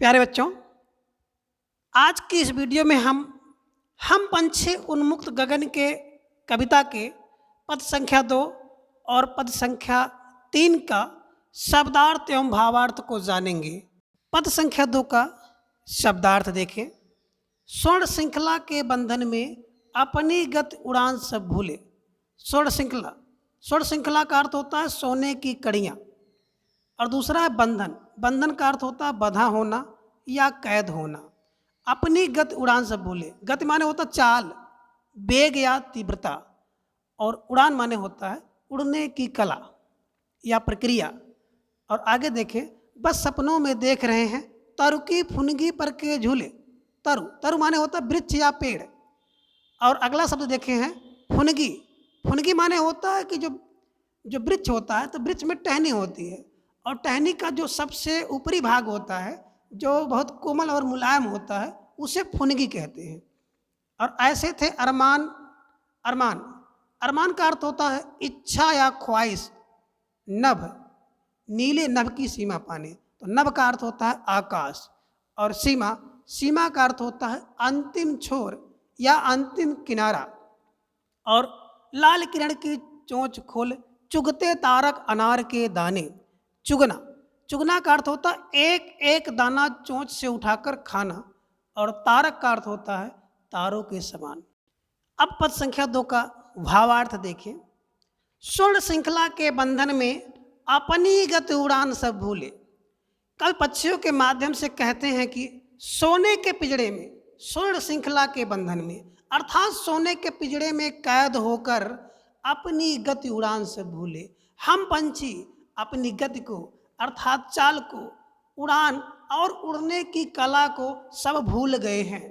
प्यारे बच्चों, आज की इस वीडियो में हम पंछी उन्मुक्त गगन के कविता के पद संख्या 2 और पद संख्या 3 का शब्दार्थ एवं भावार्थ को जानेंगे। पद संख्या 2 का शब्दार्थ देखें। स्वर्ण श्रृंखला के बंधन में अपनी गति उड़ान सब भूले। स्वर्ण श्रृंखला का अर्थ होता है सोने की कड़ियाँ, और दूसरा है बंधन। बंधन का अर्थ होता है बंधा होना या कैद होना। अपनी गति उड़ान से भूले। गति माने होता चाल, वेग या तीव्रता, और उड़ान माने होता है उड़ने की कला या प्रक्रिया। और आगे देखें, बस सपनों में देख रहे हैं तरु की फुनगी पर के झूले। तरु माने होता है वृक्ष या पेड़। और अगला शब्द देखे हैं फुनगी माने होता है कि जो वृक्ष होता है तो वृक्ष में टहनी होती है, और टहनी का जो सबसे ऊपरी भाग होता है जो बहुत कोमल और मुलायम होता है उसे फुनगी कहते हैं। और ऐसे थे अरमान का अर्थ होता है इच्छा या ख्वाहिश। नभ, नीले नभ की सीमा पाने, तो नभ का अर्थ होता है आकाश। और सीमा का अर्थ होता है अंतिम छोर या अंतिम किनारा। और लाल किरण की चोंच खोल चुगते तारक अनार के दाने। चुगना का अर्थ होता है एक एक दाना चोंच से उठाकर खाना, और तारक का अर्थ होता है तारों के समान। अब पद संख्या 2 का भावार्थ देखें। स्वर्ण श्रृंखला के बंधन में अपनी गति उड़ान सब भूले। कल पक्षियों के माध्यम से कहते हैं कि सोने के पिंजड़े में, स्वर्ण श्रृंखला के बंधन में, अर्थात सोने के पिंजड़े में कैद होकर अपनी गति उड़ान से भूले। हम पंछी अपनी गति को अर्थात चाल को, उड़ान और उड़ने की कला को सब भूल गए हैं।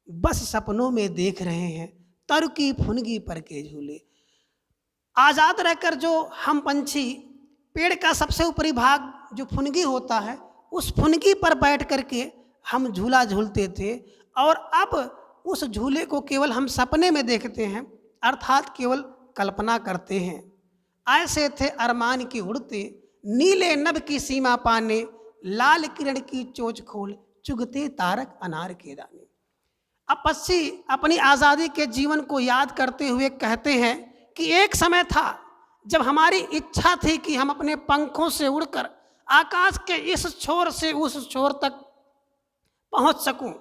बस सपनों में देख रहे हैं तरु की फुनगी पर के झूले। आज़ाद रहकर जो हम पंछी पेड़ का सबसे ऊपरी भाग जो फुनगी होता है उस फुनगी पर बैठ करके हम झूला झूलते थे, और अब उस झूले को केवल हम सपने में देखते हैं, अर्थात केवल कल्पना करते हैं। ऐसे थे अरमान की उड़ते नीले नभ की सीमा पाने, लाल किरण की चोंच खोल चुगते तारक अनार के दाने। अब पक्षी अपनी आज़ादी के जीवन को याद करते हुए कहते हैं कि एक समय था जब हमारी इच्छा थी कि हम अपने पंखों से उड़कर आकाश के इस छोर से उस छोर तक पहुंच सकूं,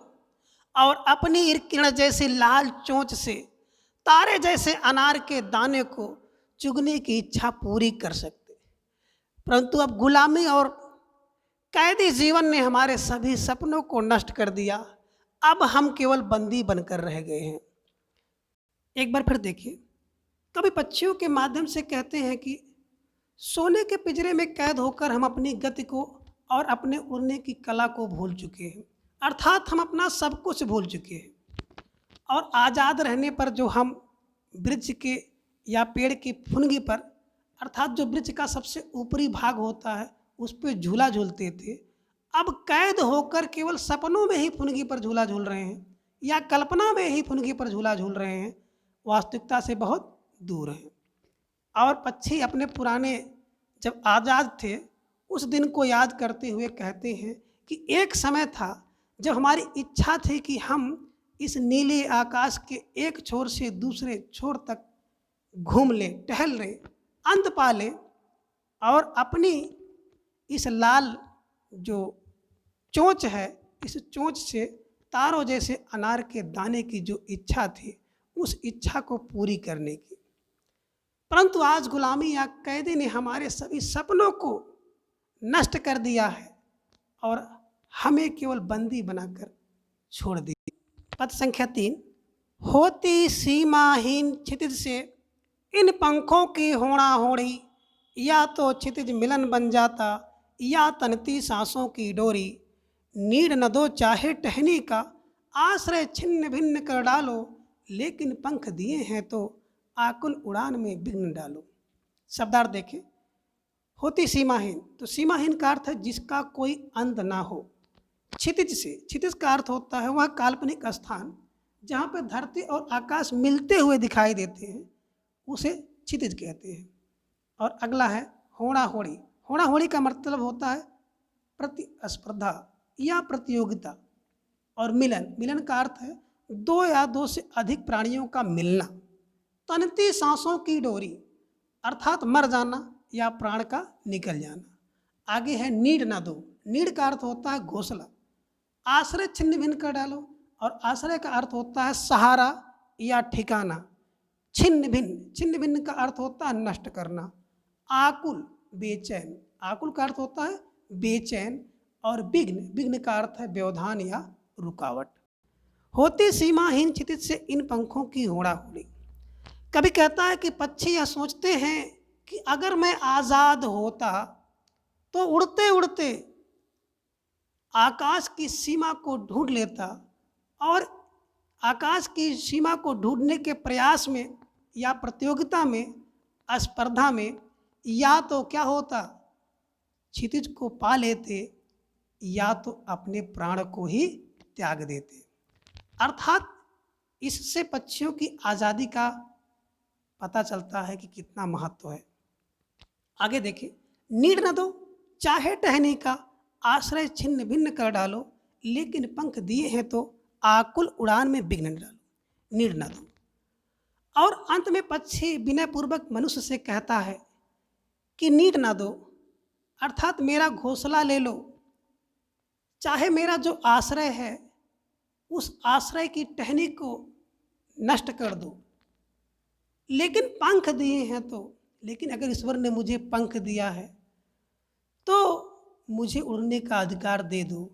और अपनी किरण जैसी लाल चोंच से तारे जैसे अनार के दाने को चुगने की इच्छा पूरी कर सकते। परंतु अब गुलामी और कैदी जीवन ने हमारे सभी सपनों को नष्ट कर दिया। अब हम केवल बंदी बनकर रह गए हैं। एक बार फिर देखिए, कभी पक्षियों के माध्यम से कहते हैं कि सोने के पिंजरे में कैद होकर हम अपनी गति को और अपने उड़ने की कला को भूल चुके हैं, अर्थात हम अपना सब कुछ भूल चुके हैं। और आज़ाद रहने पर जो हम वृक्ष के या पेड़ की फुनगी पर, अर्थात जो वृक्ष का सबसे ऊपरी भाग होता है उस पर झूला झूलते थे, अब कैद होकर केवल सपनों में ही फुनगी पर झूला झूल रहे हैं या कल्पना में ही फुनगी पर झूला झूल रहे हैं, वास्तविकता से बहुत दूर हैं। और पक्षी अपने पुराने जब आज़ाद थे उस दिन को याद करते हुए कहते हैं कि एक समय था जब हमारी इच्छा थी कि हम इस नीले आकाश के एक छोर से दूसरे छोर तक घूम लें, टहल लें, अंत पा लें, और अपनी इस लाल जो चोंच है इस चोंच से तारों जैसे अनार के दाने की जो इच्छा थी उस इच्छा को पूरी करने की। परंतु आज गुलामी या कैदी ने हमारे सभी सपनों को नष्ट कर दिया है और हमें केवल बंदी बनाकर छोड़ दी। पद संख्या 3, होती सीमाहीन क्षितिज से इन पंखों की होड़ा होड़ी, या तो क्षितिज मिलन बन जाता या तनती सांसों की डोरी। नीड न दो चाहे टहनी का, आश्रय छिन्न भिन्न कर डालो, लेकिन पंख दिए हैं तो आकुल उड़ान में विघ्न डालो। शब्दार्थ देखें। होती सीमाहीन, तो सीमाहीन का अर्थ है जिसका कोई अंत ना हो। क्षितिज का अर्थ होता है वह काल्पनिक स्थान जहाँ पर धरती और आकाश मिलते हुए दिखाई देते हैं, उसे क्षितिज कहते हैं। और अगला है होड़ा होड़ी। होड़ा होड़ी का मतलब होता है प्रतिस्पर्धा या प्रतियोगिता। और मिलन, मिलन का अर्थ है दो या दो से अधिक प्राणियों का मिलना। तनती सांसों की डोरी, अर्थात मर जाना या प्राण का निकल जाना। आगे है नीड ना दो, नीड का अर्थ होता है घोंसला। आश्रय छिन्न भिन्न कर डालो, और आश्रय का अर्थ होता है सहारा या ठिकाना। छिन्न भिन्न, छिन्न भिन्न का अर्थ होता है नष्ट करना। आकुल, बेचैन, आकुल का अर्थ होता है बेचैन। और विघ्न, विघ्न का अर्थ है व्यवधान या रुकावट। होती सीमाहीन क्षितिज से इन पंखों की होड़ा होड़ी। कभी कहता है कि पक्षी यह सोचते हैं कि अगर मैं आज़ाद होता तो उड़ते उड़ते आकाश की सीमा को ढूंढ लेता, और आकाश की सीमा को ढूंढने के प्रयास में या प्रतियोगिता में, स्पर्धा में, या तो क्या होता, क्षितिज को पा लेते या तो अपने प्राण को ही त्याग देते। अर्थात इससे पक्षियों की आज़ादी का पता चलता है कि कितना महत्व है। आगे देखिए, नीड न दो, चाहे टहनी का आश्रय छिन्न भिन्न कर डालो, लेकिन पंख दिए हैं तो आकुल उड़ान में विघ्न न डालो। नीड न दो। और अंत में पक्षी विनयपूर्वक मनुष्य से कहता है कि नीड ना दो, अर्थात मेरा घोंसला ले लो, चाहे मेरा जो आश्रय है उस आश्रय की टहनी को नष्ट कर दो, लेकिन पंख दिए हैं तो, लेकिन अगर ईश्वर ने मुझे पंख दिया है तो मुझे उड़ने का अधिकार दे दो।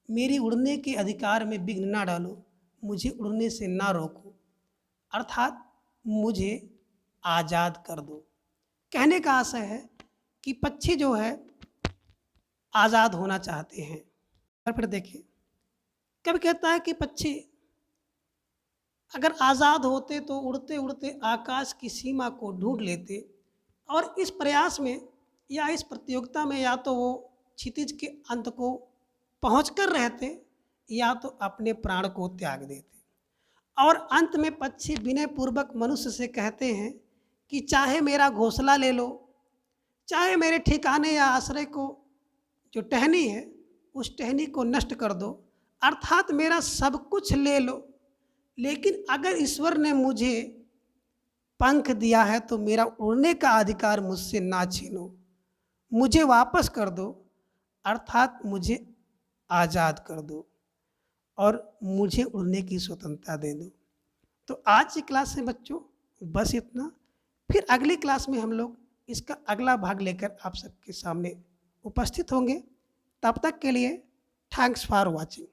मेरी उड़ने के अधिकार में विघ्न ना डालो, मुझे उड़ने से ना रोको, अर्थात मुझे आज़ाद कर दो। कहने का आशय है कि पक्षी जो है आज़ाद होना चाहते हैं। और फिर देखिए, कभी कहता है कि पक्षी अगर आज़ाद होते तो उड़ते उड़ते आकाश की सीमा को ढूंढ लेते, और इस प्रयास में या इस प्रतियोगिता में या तो वो क्षितिज के अंत को पहुंचकर रहते या तो अपने प्राण को त्याग देते। और अंत में पक्षी विनयपूर्वक मनुष्य से कहते हैं कि चाहे मेरा घोंसला ले लो, चाहे मेरे ठिकाने या आश्रय को जो टहनी है उस टहनी को नष्ट कर दो, अर्थात मेरा सब कुछ ले लो, लेकिन अगर ईश्वर ने मुझे पंख दिया है तो मेरा उड़ने का अधिकार मुझसे ना छीनो, मुझे वापस कर दो, अर्थात मुझे आज़ाद कर दो और मुझे उड़ने की स्वतंत्रता दे दो। तो आज की क्लास में बच्चों बस इतना। फिर अगली क्लास में हम लोग इसका अगला भाग लेकर आप सबके सामने उपस्थित होंगे। तब तक के लिए थैंक्स फॉर वॉचिंग।